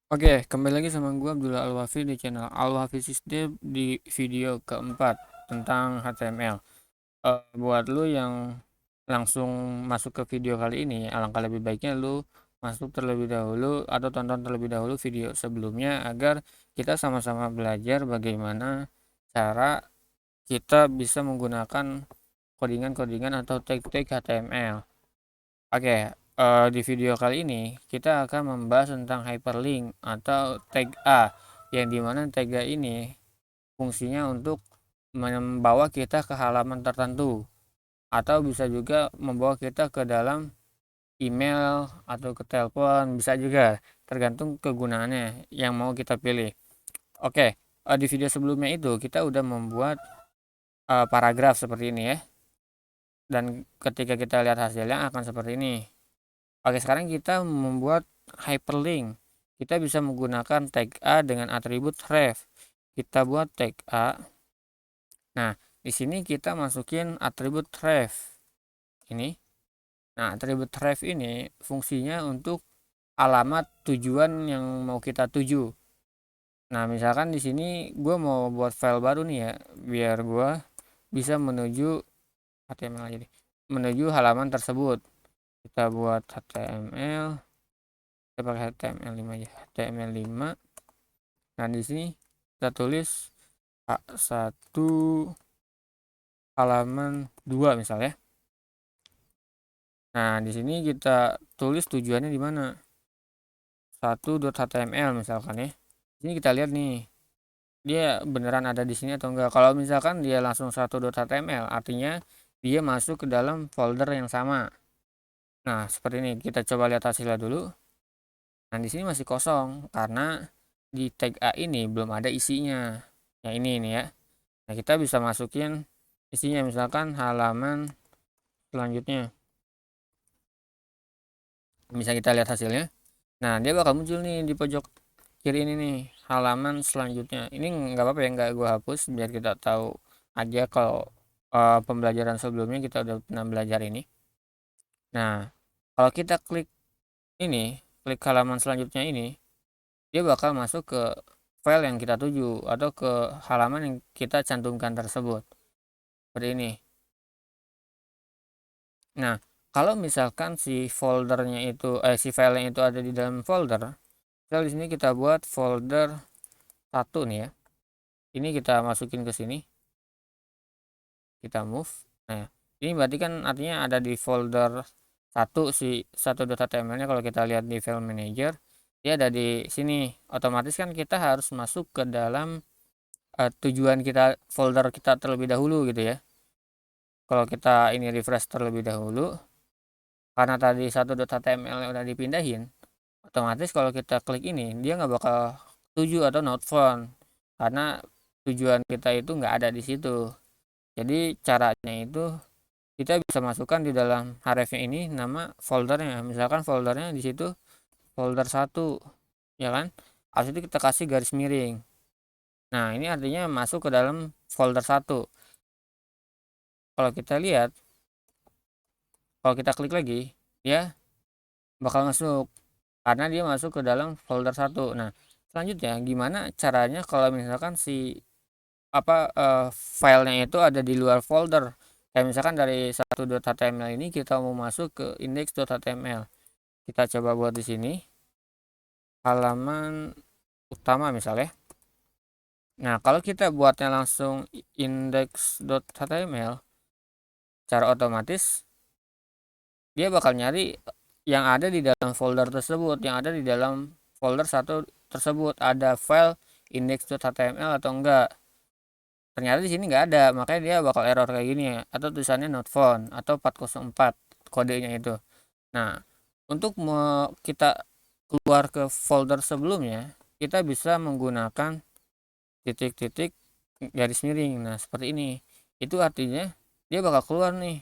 Oke, kembali lagi sama gue Abdullah Al-Wafi di channel Al-Wafi Sisde di video keempat tentang HTML. Buat lu yang langsung masuk ke video kali ini, alangkah lebih baiknya lu masuk terlebih dahulu atau tonton terlebih dahulu video sebelumnya agar kita sama-sama belajar bagaimana cara kita bisa menggunakan codingan-codingan atau tag-tag HTML. Oke, di video kali ini kita akan membahas tentang hyperlink atau tag A, yang dimana tag A ini fungsinya untuk membawa kita ke halaman tertentu atau bisa juga membawa kita ke dalam email atau ke telepon, bisa juga tergantung kegunaannya yang mau kita pilih. Oke, di video sebelumnya itu kita udah membuat paragraf seperti ini ya, dan ketika kita lihat hasilnya akan seperti ini. Oke, sekarang kita membuat hyperlink. Kita bisa menggunakan tag A dengan atribut ref. Kita buat tag A. Nah, di sini kita masukin atribut ref. Ini. Nah, atribut ref ini fungsinya untuk alamat tujuan yang mau kita tuju. Nah, misalkan di sini gue mau buat file baru nih ya, biar gue bisa menuju HTML aja deh. Menuju halaman tersebut. Kita buat HTML. Kita pakai HTML5 aja, HTML5. Nah, di sini kita tulis A1 halaman 2 misalnya. Nah, di sini kita tulis tujuannya di mana, 1.html misalkan ya. Di sini kita lihat nih, dia beneran ada di sini atau enggak. Kalau misalkan dia langsung 1.html, artinya dia masuk ke dalam folder yang sama. Nah, seperti ini. Kita coba lihat hasilnya dulu. Nah, di sini masih kosong karena di tag A ini belum ada isinya. Yang ini ya. Nah, kita bisa masukin isinya, misalkan halaman selanjutnya. Bisa kita lihat hasilnya. Nah, dia bakal muncul nih di pojok kiri ini nih, halaman selanjutnya. Ini nggak apa-apa ya, nggak gue hapus biar kita tahu aja kalau pembelajaran sebelumnya kita udah pernah belajar ini. Nah, kalau kita klik ini, klik halaman selanjutnya ini, dia bakal masuk ke file yang kita tuju atau ke halaman yang kita cantumkan tersebut. Seperti ini. Nah, kalau misalkan si foldernya itu si filenya itu ada di dalam folder, misal di sini kita buat folder 1 nih ya. Ini kita masukin ke sini. Kita move. Nah, ini berarti kan artinya ada di folder 1 si 1.html-nya. Kalau kita lihat di file manager, dia ada di sini. Otomatis kan kita harus masuk ke dalam tujuan kita, folder kita terlebih dahulu gitu ya. Kalau kita ini refresh terlebih dahulu, karena tadi 1.html udah dipindahin, otomatis kalau kita klik ini dia nggak bakal tuju atau not found karena tujuan kita itu nggak ada di situ. Jadi caranya itu kita bisa masukkan di dalam hrefnya ini nama foldernya, misalkan foldernya di situ folder 1 ya kan. Habis itu kita kasih garis miring. Nah, ini artinya masuk ke dalam folder 1. Kalau kita lihat, kalau kita klik lagi, dia bakal masuk karena dia masuk ke dalam folder 1. Nah, selanjutnya gimana caranya kalau misalkan si filenya itu ada di luar folder. Kayak misalkan dari 1.html ini kita mau masuk ke index.html. Kita coba buat di sini halaman utama misalnya. Nah, kalau kita buatnya langsung index.html, cara otomatis dia bakal nyari yang ada di dalam folder tersebut, yang ada di dalam folder 1 tersebut ada file index.html atau enggak. Ternyata di sini nggak ada, makanya dia bakal error kayak gini ya, atau tulisannya not found atau 404 kodenya itu. Nah, untuk kita keluar ke folder sebelumnya, kita bisa menggunakan titik-titik garis miring. Nah, seperti ini. Itu artinya dia bakal keluar nih.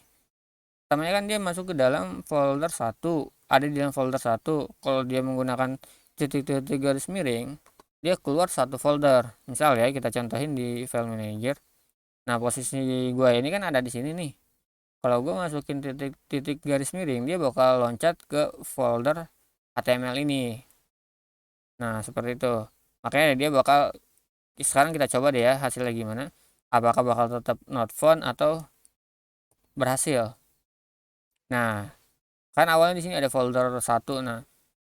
Pertamanya kan dia masuk ke dalam folder 1, ada di dalam folder 1. Kalau dia menggunakan titik-titik garis miring, dia keluar satu folder. Misal ya, kita contohin di file manager. Nah, posisi gue ini kan ada di sini nih. Kalau gue masukin titik-titik garis miring, dia bakal loncat ke folder HTML ini. Nah, seperti itu. Makanya dia bakal, sekarang kita coba deh ya hasilnya gimana. Apakah bakal tetap not found atau berhasil. Nah, kan awalnya di sini ada folder satu. Nah,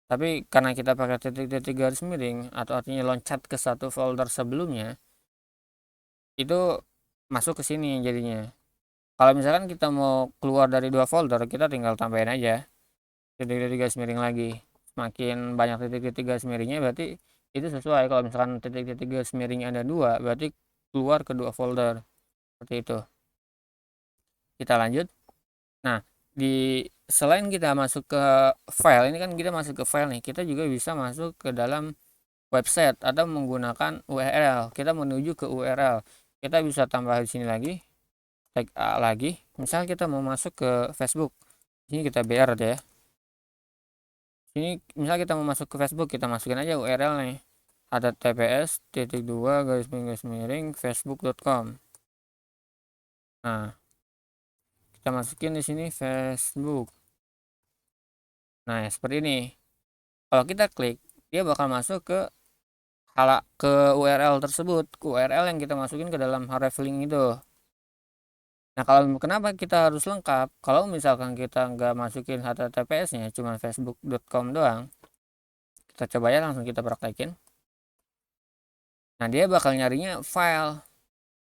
tapi karena kita pakai titik-titik garis miring atau artinya loncat ke satu folder sebelumnya, itu masuk ke sini jadinya. Kalau misalkan kita mau keluar dari dua folder, kita tinggal tambahin aja titik-titik garis miring lagi. Semakin banyak titik-titik garis miringnya berarti itu sesuai. Kalau misalkan titik-titik garis miringnya ada dua, berarti keluar ke dua folder. Seperti itu. Kita lanjut. Nah, selain kita masuk ke file, ini kan kita masuk ke file nih, kita juga bisa masuk ke dalam website atau menggunakan URL. Kita menuju ke URL. Kita bisa tambah di sini lagi, tag A lagi. Misal kita mau masuk ke Facebook. Ini kita BR aja ya. Ini misal kita mau masuk ke Facebook, kita masukin aja URL nih. https://facebook.com. Nah, kita masukin di sini Facebook. Nah, ya, seperti ini. Kalau kita klik, dia bakal masuk ke URL tersebut, ke URL yang kita masukin ke dalam href link itu. Nah, kalau kenapa kita harus lengkap? Kalau misalkan kita nggak masukin https-nya, cuma facebook.com doang, kita coba ya, langsung kita praktekin. Nah, dia bakal nyarinya file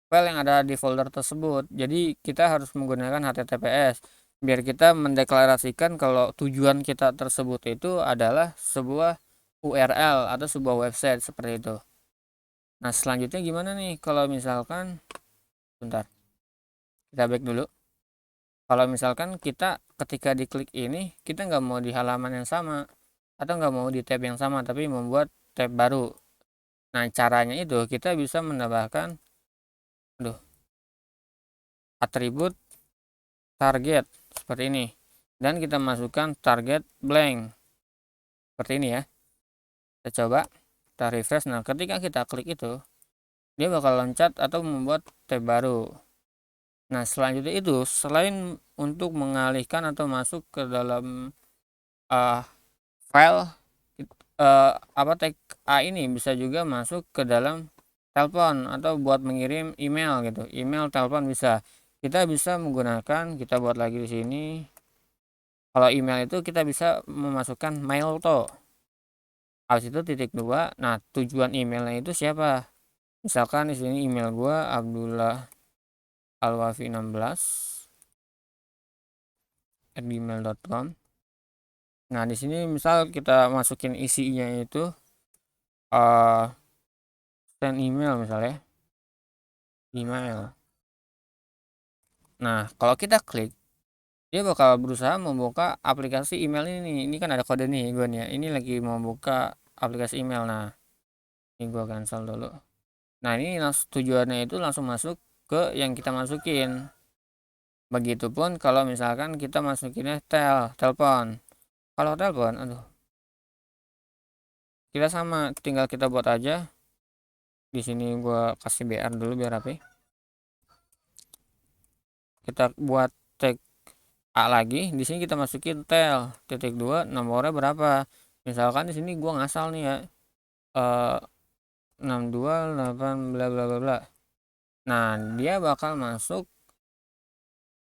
yang ada di folder tersebut. Jadi kita harus menggunakan https biar kita mendeklarasikan kalau tujuan kita tersebut itu adalah sebuah URL atau sebuah website seperti itu. Nah, selanjutnya gimana nih kalau misalkan, bentar, kita back dulu. Kalau misalkan kita ketika diklik ini, kita nggak mau di halaman yang sama atau nggak mau di tab yang sama, tapi membuat tab baru. Nah, caranya itu kita bisa menambahkan atribut target seperti ini, dan kita masukkan target blank seperti ini ya. Kita coba, kita refresh. Nah, ketika kita klik itu, dia bakal loncat atau membuat tab baru. Nah, selanjutnya itu selain untuk mengalihkan atau masuk ke dalam file, tag A ini bisa juga masuk ke dalam telepon atau buat mengirim email gitu. Email, telepon bisa. Kita bisa menggunakan, kita buat lagi di sini. Kalau email itu kita bisa memasukkan mail to. Habis itu titik dua. Nah, tujuan emailnya itu siapa? Misalkan di sini email gua Abdullah Alwafi 16 @gmail.com. Nah, di sini misal kita masukin isinya itu send email misalnya. Email. Nah, kalau kita klik, dia bakal berusaha membuka aplikasi email ini. Ini kan ada kode nih gue nih ya. Ini lagi membuka aplikasi email. Nah, ini gue cancel dulu. Nah, ini tujuannya itu langsung masuk ke yang kita masukin. Begitupun kalau misalkan kita masukinnya telepon. Kalau telepon, kita sama, tinggal kita buat aja. Di sini gua kasih BR dulu biar rapi. Kita buat tag A lagi. Di sini kita masukin titik 2, nomornya berapa? Misalkan di sini gua ngasal nih ya. 628 bla bla bla bla. Nah, dia bakal masuk.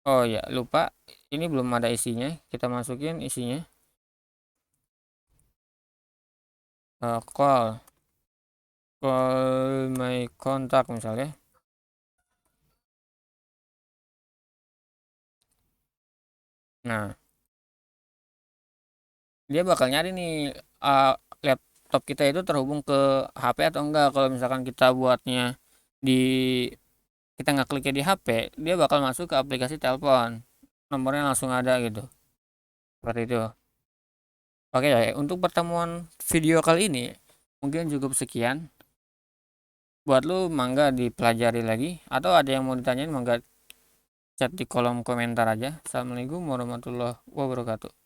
Oh ya, lupa. Ini belum ada isinya. Kita masukin isinya. Call my contact misalnya. Nah, dia bakal nyari nih laptop kita itu terhubung ke HP atau enggak. Kalau misalkan kita buatnya di kita nggak kliknya di HP, dia bakal masuk ke aplikasi telepon, nomornya langsung ada gitu, seperti itu. Oke ya, untuk pertemuan video kali ini mungkin cukup sekian. Buat lu mangga dipelajari lagi, atau ada yang mau ditanyain mangga chat di kolom komentar aja. Assalamualaikum warahmatullahi wabarakatuh.